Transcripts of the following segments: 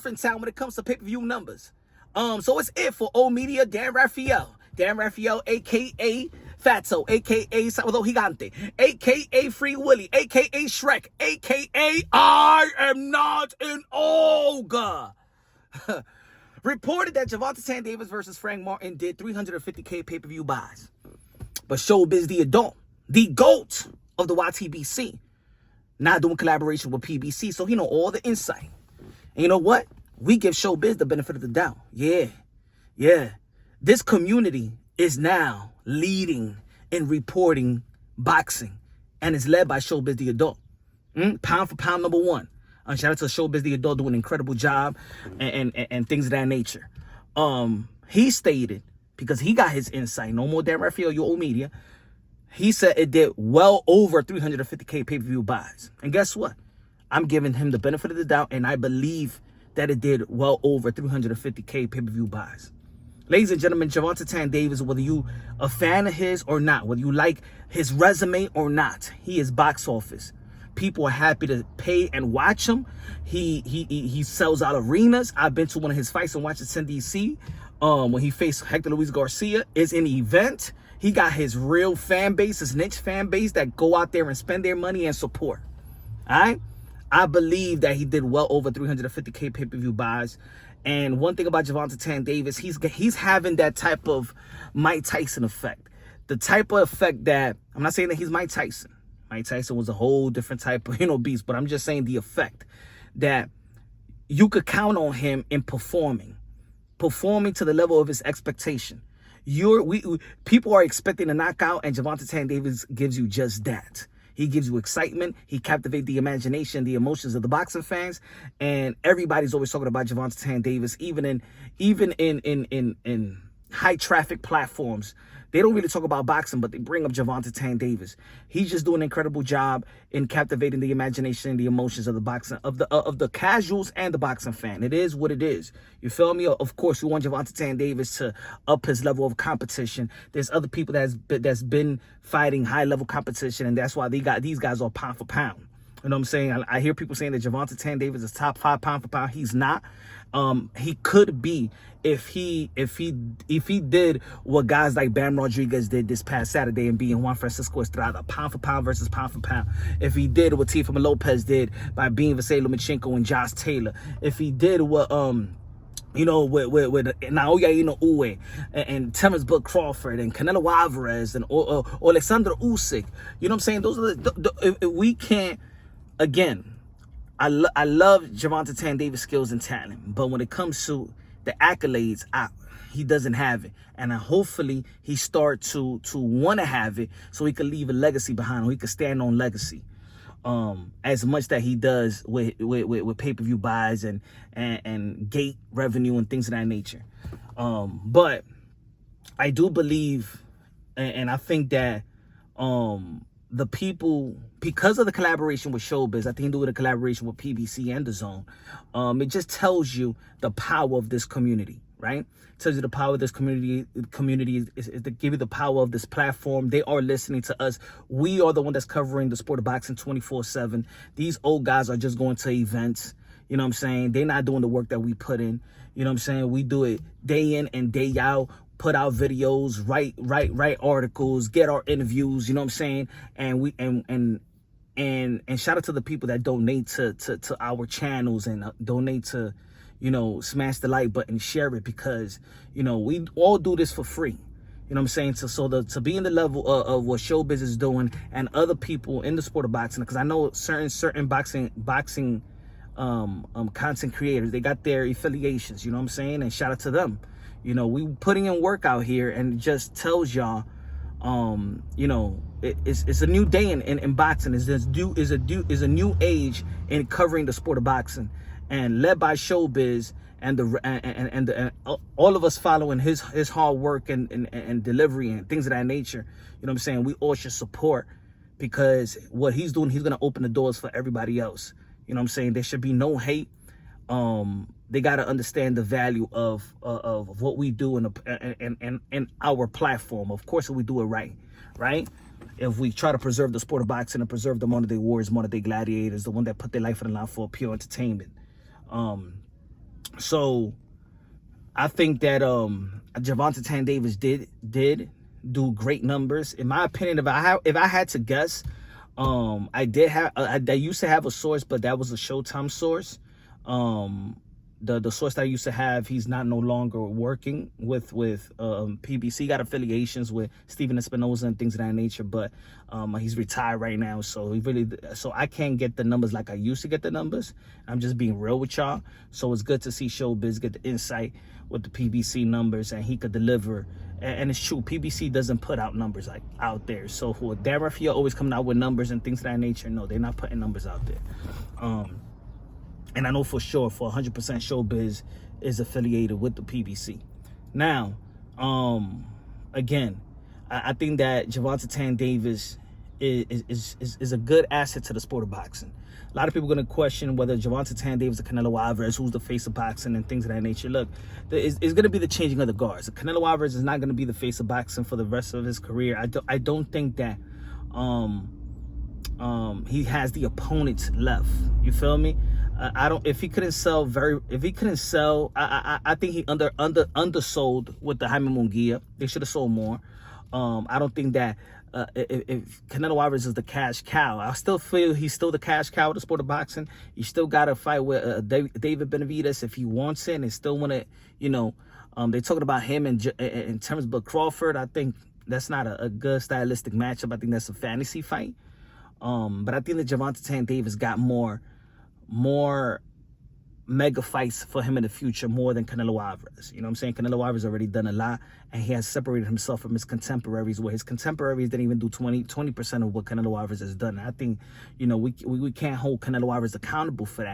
in town when it comes to pay-per-view numbers. So it's it for old media, Dan Rafael, aka Fatso, aka Salvador Gigante, aka Free Willy, aka Shrek, aka I am not an ogre. Reported that Gervonta Davis versus Frank Martin did 350K pay-per-view buys. But Showbizz the adult, the GOAT of the YTBC, not doing collaboration with PBC, so he know all the insight. And you know what? We give Showbizz the benefit of the doubt. Yeah. This community is now leading in reporting boxing, and is led by Showbizz the adult. Pound for pound number one. Shout out to Showbizz the adult, doing an incredible job and things of that nature. He stated, because he got his insight, no more Dan Rafael, your old media. He said it did well over 350K pay-per-view buys. And guess what? I'm giving him the benefit of the doubt, and I believe that it did well over 350K pay-per-view buys. Ladies and gentlemen, Gervonta Davis, whether you a fan of his or not, whether you like his resume or not, he is box office. People are happy to pay and watch him. He sells out arenas. I've been to one of his fights in Washington, D.C. When he faced Hector Luis Garcia. It's an event. He got his real fan base, his niche fan base that go out there and spend their money and support. All right? I believe that he did well over 350K pay-per-view buys. And one thing about Gervonta Davis, he's having that type of Mike Tyson effect. The type of effect that, I'm not saying that he's Mike Tyson. Mike Tyson was a whole different type of, beast, but I'm just saying the effect that you could count on him in performing to the level of his expectation. People are expecting a knockout, and Gervonta Davis gives you just that. He gives you excitement. He captivates the imagination, the emotions of the boxing fans, and everybody's always talking about Gervonta Davis, even in high traffic platforms. They don't really talk about boxing, but they bring up Gervonta Davis. He's just doing an incredible job in captivating the imagination and the emotions of the boxing, of the casuals and the boxing fan. It is what it is. You feel me? Of course, we want Gervonta Davis to up his level of competition. There's other people that's been fighting high level competition, and that's why these guys are pound for pound. You know what I'm saying? I hear people saying that Gervonta Davis is top 5 pound for pound. He's not. He could be if he did what guys like Bam Rodriguez did this past Saturday and being Juan Francisco Estrada, pound for pound versus pound for pound. If he did what Teofimo Lopez did by being Vasily Lomachenko and Josh Taylor. If he did what with Naoya Inoue and Terrence Bud Crawford and Canelo Alvarez and or Alexander Usyk. You know what I'm saying? Those are if we can't, again, I love Gervonta Davis' skills and talent, but when it comes to the accolades, he doesn't have it. And hopefully he start to want to have it so he can leave a legacy behind, or he can stand on legacy. As much that he does with pay-per-view buys and gate revenue and things of that nature. But I do believe, and I think that the people, because of the collaboration with Showbizz, I think doing a collaboration with PBC and DAZN, it just tells you the power of this community, right? It tells you the power of this community. The community is to give you the power of this platform. They are listening to us. We are the one that's covering the sport of boxing 24/7. These old guys are just going to events. You know what I'm saying? They're not doing the work that we put in. You know what I'm saying? We do it day in and day out. Put out videos, write articles, get our interviews, you know what I'm saying? And we and shout out to the people that donate to our channels and donate to, smash the like button, share it, because, we all do this for free. You know what I'm saying? To be in the level of what Showbizz is doing and other people in the sport of boxing, because I know certain boxing content creators, they got their affiliations, you know what I'm saying? And shout out to them. We putting in work out here, and it just tells y'all, it's a new day in boxing. Is a new age in covering the sport of boxing, and led by Showbizz and all of us following his hard work and delivery and things of that nature. You know what I'm saying? We all should support, because what he's doing, he's gonna open the doors for everybody else. You know what I'm saying? There should be no hate. They got to understand the value of what we do in our platform. Of course, if we do it right? If we try to preserve the sport of boxing and preserve the modern day warriors, modern day gladiators, the one that put their life on the line for pure entertainment. So I think that Gervonta Davis did do great numbers. In my opinion, if I had to guess, I used to have a source, but that was a Showtime source. The source that I used to have, he's not no longer working with PBC. He got affiliations with Steven Espinoza and things of that nature, but he's retired right now, so I can't get the numbers like I used to get the numbers. I'm just being real with y'all. So it's good to see Showbiz get the insight with the PBC numbers, and he could deliver. And it's true, PBC doesn't put out numbers like out there. So for Dan Rafael always coming out with numbers and things of that nature, no, they're not putting numbers out there. And I know for sure, for 100%, Showbiz is affiliated with the PBC. Now, again, I think that Gervonta Davis is a good asset to the sport of boxing. A lot of people are going to question whether Gervonta Davis or Canelo Alvarez, who's the face of boxing and things of that nature. Look, it's going to be the changing of the guards. Canelo Alvarez is not going to be the face of boxing for the rest of his career. I don't think that he has the opponents left. You feel me? If he couldn't sell, I think he undersold with the Jaime Munguia. They should have sold more. I don't think that if Canelo Alvarez is the cash cow, I still feel he's still the cash cow of the sport of boxing. You still got to fight with David Benavidez if he wants it, and they still want to, they're talking about him in terms of Crawford. I think that's not a good stylistic matchup. I think that's a fantasy fight. But I think that Gervonta Davis got more mega fights for him in the future, more than Canelo Alvarez. You know what I'm saying? Canelo Alvarez already done a lot, and he has separated himself from his contemporaries, where his contemporaries didn't even do 20% of what Canelo Alvarez has done. And I think, we can't hold Canelo Alvarez accountable for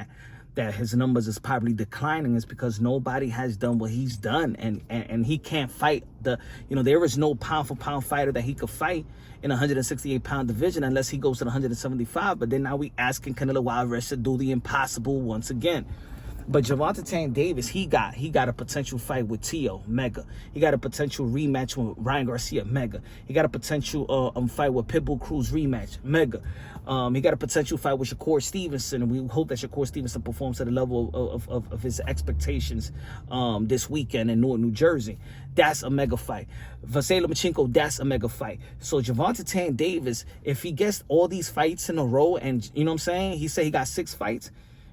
that his numbers is probably declining, is because nobody has done what he's done, and he can't fight there is no pound for pound fighter that he could fight in a 168-pound division unless he goes to the 175. But then now we asking Canelo Alvarez to do the impossible once again. But Gervonta Davis, he got a potential fight with Tio, mega. He got a potential rematch with Ryan Garcia, mega. He got a potential fight with Pitbull Cruz, rematch, mega. He got a potential fight with Shakur Stevenson, and we hope that Shakur Stevenson performs to the level of his expectations this weekend in Newark, New Jersey. That's a mega fight. Vasily Lomachenko, that's a mega fight. So Gervonta Davis, if he gets all these fights in a row, and you know what I'm saying, he said he got 6 fights.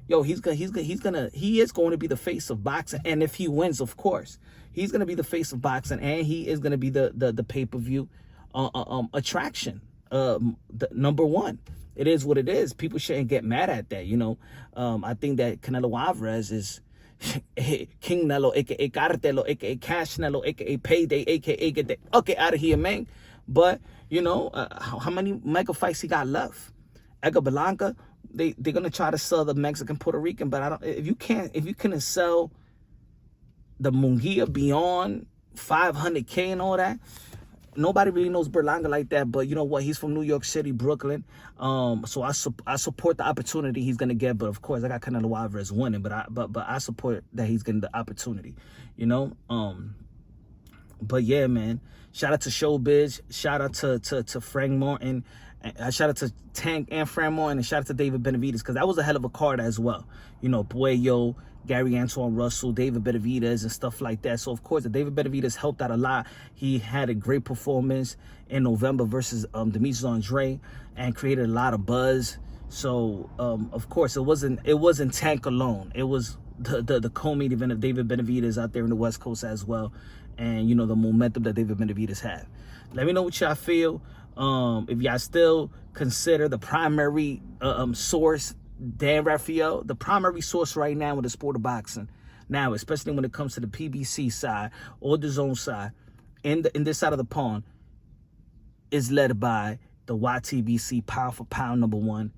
Yo, he is going to be the face of boxing, and if he wins, of course, he's going to be the face of boxing, and he is going to be the pay-per-view attraction, the number one. It is what it is. People shouldn't get mad at that. I think that Canelo Alvarez is King Nelo, aka Cartelo, aka Cash Nelo, aka Payday, aka get out of here, man. But how many mega fights he got left? Edgar Berlanga. They're gonna try to sell the Mexican Puerto Rican, but if you couldn't sell the Munguia beyond 500K and all that, nobody really knows Berlanga like that. But you know what? He's from New York City, Brooklyn. So I support the opportunity he's gonna get. But of course, I got Canelo Alvarez winning. But I support that he's getting the opportunity. But yeah, man. Shout out to Showbiz. Shout out to Frank Martin. Shout out to Tank and Frank Martin, and shout out to David Benavidez, because that was a hell of a card as well. Puello, Gary Antoine Russell, David Benavidez, and stuff like that. So, of course, the David Benavidez helped out a lot. He had a great performance in November versus Demetrius Andre, and created a lot of buzz. So, of course, it wasn't Tank alone. It was the co-main event of David Benavidez out there in the West Coast as well, and the momentum that David Benavidez had. Let me know what y'all feel. If y'all still consider the primary source Dan Rafael, the primary source right now in the sport of boxing, now especially when it comes to the PBC side or the zone side, in this side of the pond, is led by the YTBC pound for pound number one,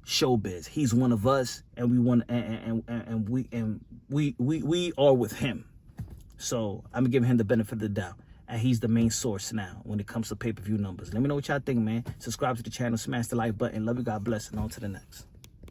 Showbiz. He's one of us, and we are with him. So I'm gonna give him the benefit of the doubt. And he's the main source now when it comes to pay-per-view numbers. Let me know what y'all think, man. Subscribe to the channel, smash the like button. Love you, God bless, and on to the next.